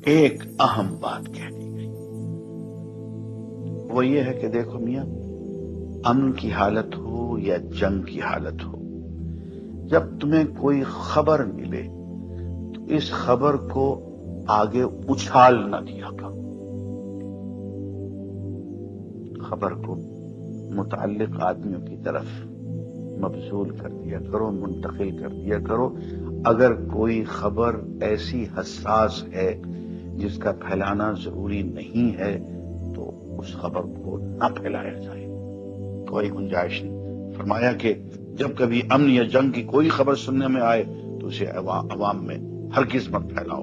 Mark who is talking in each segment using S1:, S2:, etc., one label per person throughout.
S1: ایک اہم بات کہہ دی گئی، وہ یہ ہے کہ دیکھو میاں، امن کی حالت ہو یا جنگ کی حالت ہو، جب تمہیں کوئی خبر ملے تو اس خبر کو آگے اچھال نہ دیا کرو، خبر کو متعلق آدمیوں کی طرف مبذول کر دیا کرو، منتقل کر دیا کرو۔ اگر کوئی خبر ایسی حساس ہے جس کا پھیلانا ضروری نہیں ہے تو اس خبر کو نہ پھیلایا جائے، کوئی گنجائش نہیں۔ فرمایا کہ جب کبھی امن یا جنگ کی کوئی خبر سننے میں آئے تو اسے عوام میں ہرگز مت پھیلاؤ،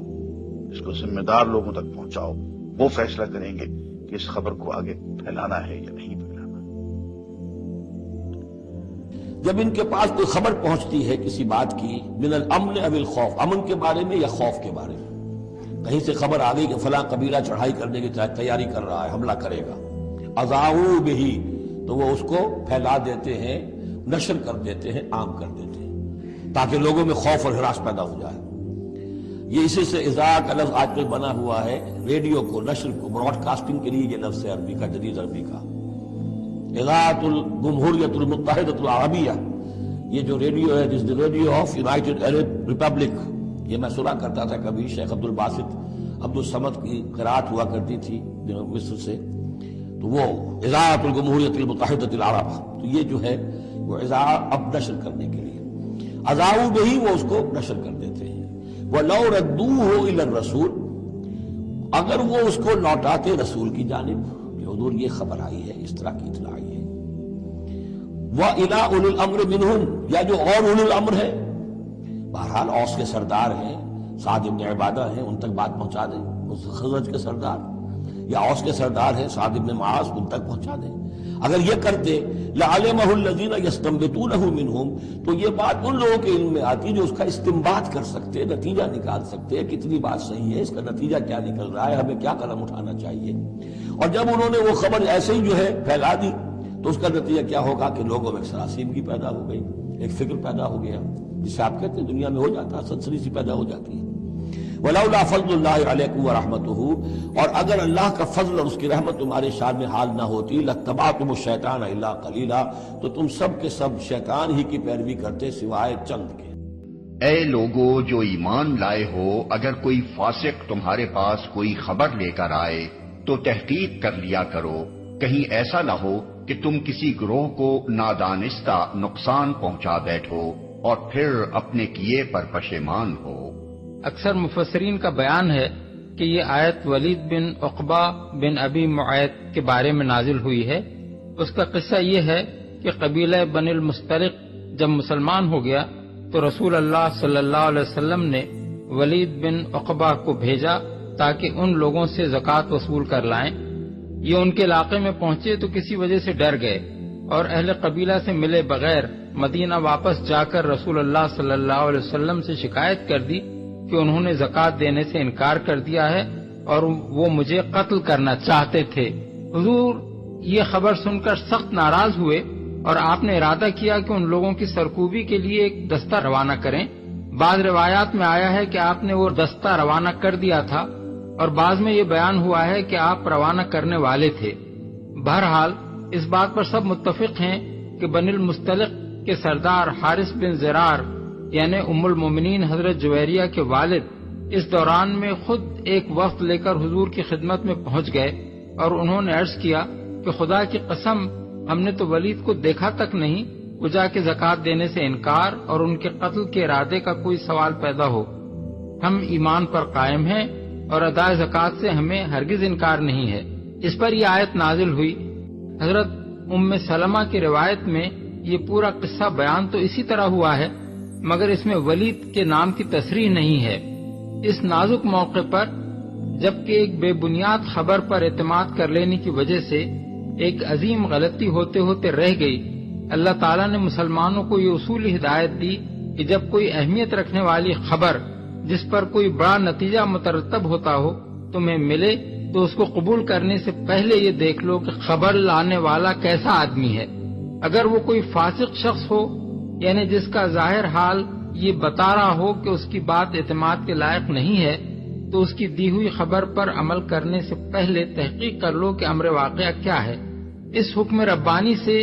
S1: اس کو ذمہ دار لوگوں تک پہنچاؤ، وہ فیصلہ کریں گے کہ اس خبر کو آگے پھیلانا ہے یا نہیں پھیلانا۔
S2: جب ان کے پاس کوئی خبر پہنچتی ہے کسی بات کی، من الامن او الخوف، امن کے بارے میں یا خوف کے بارے میں، کہیں سے خبر آ گئی کہ فلاں قبیلہ چڑھائی کرنے کی تیاری کر رہا ہے، حملہ کرے گا، اذاعوا بہ، تو وہ اس کو پھیلا دیتے ہیں، نشر کر دیتے ہیں، عام کر دیتے ہیں، تاکہ لوگوں میں خوف اور ہراس پیدا ہو جائے۔ یہ اسی سے اذاعہ کا لفظ آج کل بنا ہوا ہے، ریڈیو کو، نشر کو، براڈ کاسٹنگ کے لیے یہ لفظ ہے عربی کا، جدید عربی کا۔ اذاعۃ الجمہوریۃ المتحدۃ العربیہ، یہ جو ریڈیو ہے، this radio of United Arab republic, یہ میں سنا کرتا تھا کبھی، شیخ عبد الباسط عبد الصمد کی قرات ہوا کرتی تھی مصر سے، تو وہ اذاعۃ الجمہوریۃ المتحدۃ العرب، تو یہ جو ہے وہ اذاعہ اب نشر کرنے کے لیے، اذاعوا بہ، وہ اس کو نشر کر دیتے ہیں۔ وَلَوْ رَدُّوهُ إِلَى الرَّسُولِ، اگر وہ اس کو لوٹاتے رسول کی جانب کہ حضور یہ خبر آئی ہے، اس طرح کی اطلاع آئی ہے، وَإِلَىٰ أُولِي الْأَمْرِ مِنْهُمْ، یا جو اور اولو الامر ہے، بہرحال اوس کے سردار ہیں، سعد بن عبادہ ہیں، ان تک بات پہنچا دیں، اس خزرج کے سردار، یا اوس کے سردار ہیں سعد بن معاذ، ان تک پہنچا دیں۔ اگر یہ کرتے لَعَلِمَهُ الَّذِينَ يَسْتَنبِطُونَهُ مِنْهُمْ، تو یہ بات ان لوگوں کے علم میں آتی جو اس کا استنباط کر سکتے، نتیجہ نکال سکتے، کتنی بات صحیح ہے، اس کا نتیجہ کیا نکل رہا ہے، ہمیں کیا قدم اٹھانا چاہیے۔ اور جب انہوں نے وہ خبر ایسے ہی جو ہے پھیلا دی تو اس کا نتیجہ کیا ہوگا کہ لوگوں میں ایک سراسیمگی پیدا ہو گئی، ایک فکر پیدا ہو گیا، جسے آپ کہتے ہیں دنیا میں ہو جاتا ہے، سنسنی سی پیدا ہو جاتی ہے۔ وَلَوْلَا فَضْلُ اللَّهِ عَلَيْكُمْ وَرَحْمَتُهُ، اور اگر اللہ کا فضل اور اس کی رحمت تمہارے شان میں حال نہ ہوتی، لَاتَّبَعْتُمُ الشَّيْطَانَ إِلَّا قَلِيلًا، تو تم سب کے سب شیطان ہی کی پیروی کرتے سوائے چند کے۔
S3: اے لوگو جو ایمان لائے ہو، اگر کوئی فاسق تمہارے پاس کوئی خبر لے کر آئے تو تحقیق کر لیا کرو، کہیں ایسا نہ ہو کہ تم کسی گروہ کو نادانستہ نقصان پہنچا بیٹھو اور پھر اپنے کیے پر پشیمان ہو۔
S4: اکثر مفسرین کا بیان ہے کہ یہ آیت ولید بن عقبہ بن ابی معیط کے بارے میں نازل ہوئی ہے۔ اس کا قصہ یہ ہے کہ قبیلہ بنی المستلق جب مسلمان ہو گیا تو رسول اللہ صلی اللہ علیہ وسلم نے ولید بن عقبہ کو بھیجا تاکہ ان لوگوں سے زکوٰۃ وصول کر لائیں۔ یہ ان کے علاقے میں پہنچے تو کسی وجہ سے ڈر گئے اور اہل قبیلہ سے ملے بغیر مدینہ واپس جا کر رسول اللہ صلی اللہ علیہ وسلم سے شکایت کر دی کہ انہوں نے زکوٰۃ دینے سے انکار کر دیا ہے اور وہ مجھے قتل کرنا چاہتے تھے۔ حضور یہ خبر سن کر سخت ناراض ہوئے اور آپ نے ارادہ کیا کہ ان لوگوں کی سرکوبی کے لیے ایک دستہ روانہ کریں۔ بعض روایات میں آیا ہے کہ آپ نے وہ دستہ روانہ کر دیا تھا اور بعض میں یہ بیان ہوا ہے کہ آپ روانہ کرنے والے تھے۔ بہرحال اس بات پر سب متفق ہیں کہ بنی المستلق کے سردار حارث بن زرار یعنی ام المومنین حضرت جویریہ کے والد اس دوران میں خود ایک وفد لے کر حضور کی خدمت میں پہنچ گئے اور انہوں نے عرض کیا کہ خدا کی قسم ہم نے تو ولید کو دیکھا تک نہیں، وہ جا کے زکوٰۃ دینے سے انکار اور ان کے قتل کے ارادے کا کوئی سوال پیدا ہو۔ ہم ایمان پر قائم ہیں اور ادائے زکوٰۃ سے ہمیں ہرگز انکار نہیں ہے۔ اس پر یہ آیت نازل ہوئی۔ حضرت ام سلمہ کی روایت میں یہ پورا قصہ بیان تو اسی طرح ہوا ہے مگر اس میں ولید کے نام کی تصریح نہیں ہے۔ اس نازک موقع پر جبکہ ایک بے بنیاد خبر پر اعتماد کر لینے کی وجہ سے ایک عظیم غلطی ہوتے ہوتے رہ گئی، اللہ تعالیٰ نے مسلمانوں کو یہ اصولی ہدایت دی کہ جب کوئی اہمیت رکھنے والی خبر جس پر کوئی بڑا نتیجہ مترتب ہوتا ہو تمہیں ملے تو اس کو قبول کرنے سے پہلے یہ دیکھ لو کہ خبر لانے والا کیسا آدمی ہے۔ اگر وہ کوئی فاسق شخص ہو یعنی جس کا ظاہر حال یہ بتا رہا ہو کہ اس کی بات اعتماد کے لائق نہیں ہے تو اس کی دی ہوئی خبر پر عمل کرنے سے پہلے تحقیق کر لو کہ امر واقعہ کیا ہے۔ اس حکم ربانی سے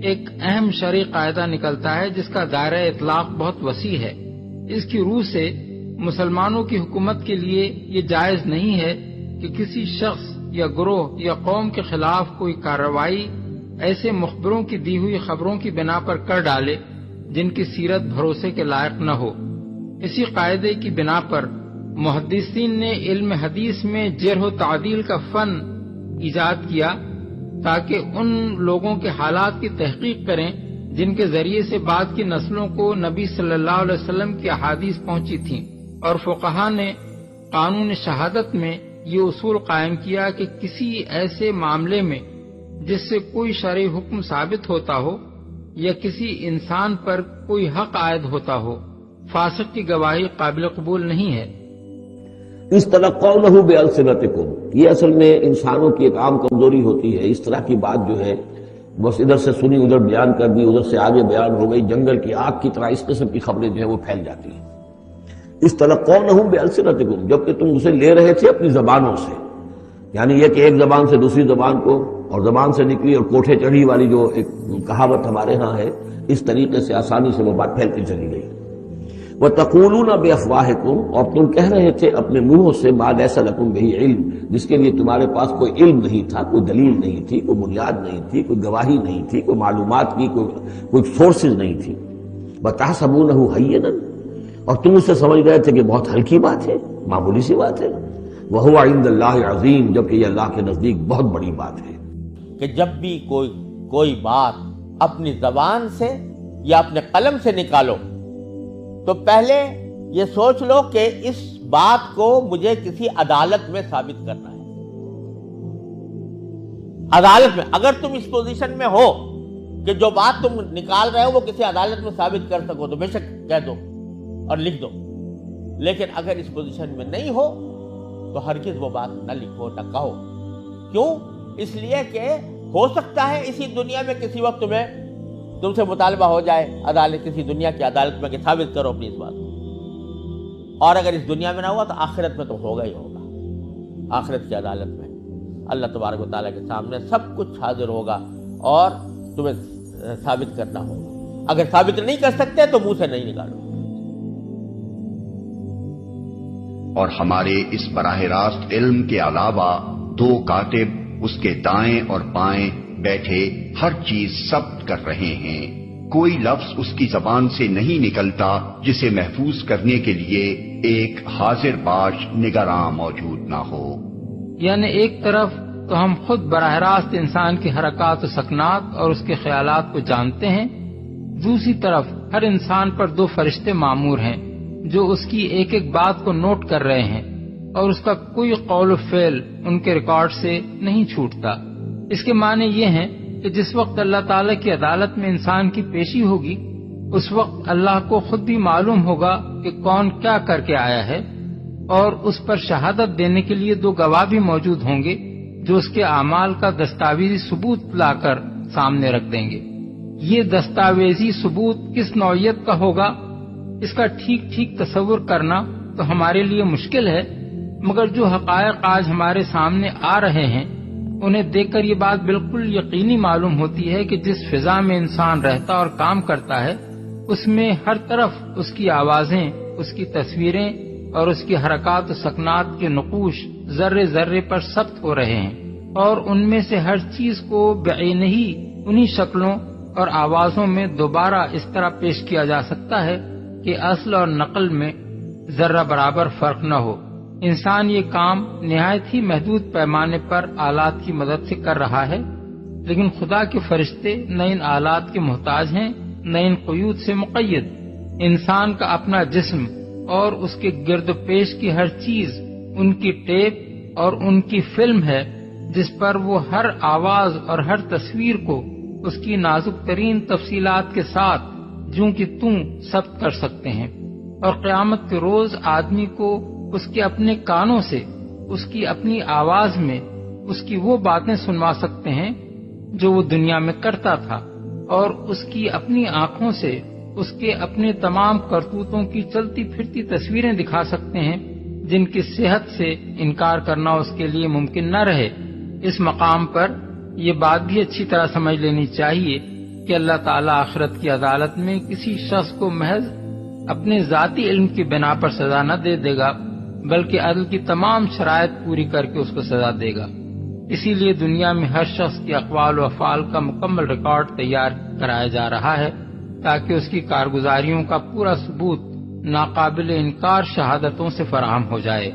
S4: ایک اہم شرعی قاعدہ نکلتا ہے جس کا دائرہ اطلاق بہت وسیع ہے۔ اس کی روح سے مسلمانوں کی حکومت کے لیے یہ جائز نہیں ہے کہ کسی شخص یا گروہ یا قوم کے خلاف کوئی کارروائی ایسے مخبروں کی دی ہوئی خبروں کی بنا پر کر ڈالے جن کی سیرت بھروسے کے لائق نہ ہو۔ اسی قاعدے کی بنا پر محدثین نے علم حدیث میں جرح و تعدیل کا فن ایجاد کیا تاکہ ان لوگوں کے حالات کی تحقیق کریں جن کے ذریعے سے بعد کی نسلوں کو نبی صلی اللہ علیہ وسلم کی احادیث پہنچی تھیں، اور فقہا نے قانون شہادت میں یہ اصول قائم کیا کہ کسی ایسے معاملے میں جس سے کوئی شرعی حکم ثابت ہوتا ہو یا کسی انسان پر کوئی حق عائد ہوتا ہو، فاسق کی گواہی قابل قبول نہیں ہے۔
S2: اس طرح قولہ بألسنتکم، یہ اصل میں انسانوں کی ایک عام کمزوری ہوتی ہے۔ اس طرح کی بات جو ہے بس ادھر سے سنی ادھر بیان کر دی، ادھر سے آگے بیان ہو گئی، جنگل کی آگ کی طرح اس قسم کی خبریں جو ہیں وہ پھیل جاتی ہیں۔ اس طرح قولہ بألسنتکم، جبکہ تم اسے لے رہے تھے اپنی زبانوں سے، یعنی یہ کہ ایک زبان سے دوسری زبان کو، اور زبان سے نکلی اور کوٹھے چڑھی والی جو ایک کہاوت ہمارے ہاں ہے، اس طریقے سے آسانی سے وہ بات پھیلتی چلی گئی۔ وَتَقُولُونَ بِأَفْوَاهِكُمْ، اور تم کہہ رہے تھے اپنے منہوں سے مَا لَيْسَ لَكُمْ بِهِ علم، جس کے لیے تمہارے پاس کوئی علم نہیں تھا، کوئی دلیل نہیں تھی، کوئی بنیاد نہیں تھی، کوئی گواہی نہیں تھی، کوئی معلومات کی کوئی سورسز نہیں تھی۔ وَتَحْسَبُونَهُ هَيِّنًا، اور تم اسے سمجھ گئے تھے کہ بہت ہلکی بات ہے، معمولی سی بات ہے۔ وَهُوَ عِندَ اللَّهِ عَظِيمٌ، جبکہ یہ اللہ کے نزدیک بہت بڑی بات ہے۔
S5: کہ جب بھی کوئی بات اپنی زبان سے یا اپنے قلم سے نکالو تو پہلے یہ سوچ لو کہ اس بات کو مجھے کسی عدالت میں ثابت کرنا ہے۔ عدالت میں اگر تم اس پوزیشن میں ہو کہ جو بات تم نکال رہے ہو وہ کسی عدالت میں ثابت کر سکو تو بے شک کہہ دو اور لکھ دو، لیکن اگر اس پوزیشن میں نہیں ہو تو ہرگز وہ بات نہ لکھو نہ کہو۔ کیوں؟ اس لیے کہ ہو سکتا ہے اسی دنیا میں کسی وقت تم سے مطالبہ ہو جائے عدالت، کسی دنیا کی عدالت میں کہ ثابت کرو اپنی اس بات کو، اور اگر اس دنیا میں نہ ہوا تو آخرت میں تو ہوگا ہی ہوگا۔ آخرت کی عدالت میں اللہ تبارک و تعالیٰ کے سامنے سب کچھ حاضر ہوگا اور تمہیں ثابت کرنا ہوگا۔ اگر ثابت نہیں کر سکتے تو منہ سے نہیں نکالو۔
S3: اور ہمارے اس براہ راست علم کے علاوہ دو کاتب اس کے دائیں اور بائیں بیٹھے ہر چیز ضبط کر رہے ہیں، کوئی لفظ اس کی زبان سے نہیں نکلتا جسے محفوظ کرنے کے لیے ایک حاضر باش نگراں موجود نہ ہو۔
S4: یعنی ایک طرف تو ہم خود براہ راست انسان کی حرکات و سکنات اور اس کے خیالات کو جانتے ہیں، دوسری طرف ہر انسان پر دو فرشتے مامور ہیں جو اس کی ایک ایک بات کو نوٹ کر رہے ہیں، اور اس کا کوئی قول و فعل ان کے ریکارڈ سے نہیں چھوٹتا۔ اس کے معنی یہ ہیں کہ جس وقت اللہ تعالیٰ کی عدالت میں انسان کی پیشی ہوگی اس وقت اللہ کو خود بھی معلوم ہوگا کہ کون کیا کر کے آیا ہے، اور اس پر شہادت دینے کے لیے دو گواہ بھی موجود ہوں گے جو اس کے اعمال کا دستاویزی ثبوت لا کر سامنے رکھ دیں گے۔ یہ دستاویزی ثبوت کس نوعیت کا ہوگا اس کا ٹھیک تصور کرنا تو ہمارے لیے مشکل ہے، مگر جو حقائق آج ہمارے سامنے آ رہے ہیں انہیں دیکھ کر یہ بات بالکل یقینی معلوم ہوتی ہے کہ جس فضا میں انسان رہتا اور کام کرتا ہے اس میں ہر طرف اس کی آوازیں، اس کی تصویریں اور اس کی حرکات و سکنات کے نقوش ذرے ذرے پر ثبت ہو رہے ہیں، اور ان میں سے ہر چیز کو بعینہ ہی انہی شکلوں اور آوازوں میں دوبارہ اس طرح پیش کیا جا سکتا ہے کہ اصل اور نقل میں ذرہ برابر فرق نہ ہو۔ انسان یہ کام نہایت ہی محدود پیمانے پر آلات کی مدد سے کر رہا ہے، لیکن خدا کے فرشتے نہ ان آلات کے محتاج ہیں نہ ان قیود سے مقید۔ انسان کا اپنا جسم اور اس کے گرد پیش کی ہر چیز ان کی ٹیپ اور ان کی فلم ہے جس پر وہ ہر آواز اور ہر تصویر کو اس کی نازک ترین تفصیلات کے ساتھ جوں کی توں ثبت کر سکتے ہیں، اور قیامت کے روز آدمی کو اس کے اپنے کانوں سے، اس کی اپنی آواز میں اس کی وہ باتیں سنوا سکتے ہیں جو وہ دنیا میں کرتا تھا، اور اس کی اپنی آنکھوں سے اس کے اپنے تمام کرتوتوں کی چلتی پھرتی تصویریں دکھا سکتے ہیں جن کی صحت سے انکار کرنا اس کے لیے ممکن نہ رہے۔ اس مقام پر یہ بات بھی اچھی طرح سمجھ لینی چاہیے کہ اللہ تعالیٰ آخرت کی عدالت میں کسی شخص کو محض اپنے ذاتی علم کی بنا پر سزا نہ دے گا، بلکہ عدل کی تمام شرائط پوری کر کے اس کو سزا دے گا۔ اسی لیے دنیا میں ہر شخص کے اقوال و افعال کا مکمل ریکارڈ تیار کرایا جا رہا ہے تاکہ اس کی کارگزاریوں کا پورا ثبوت ناقابل انکار شہادتوں سے فراہم ہو جائے۔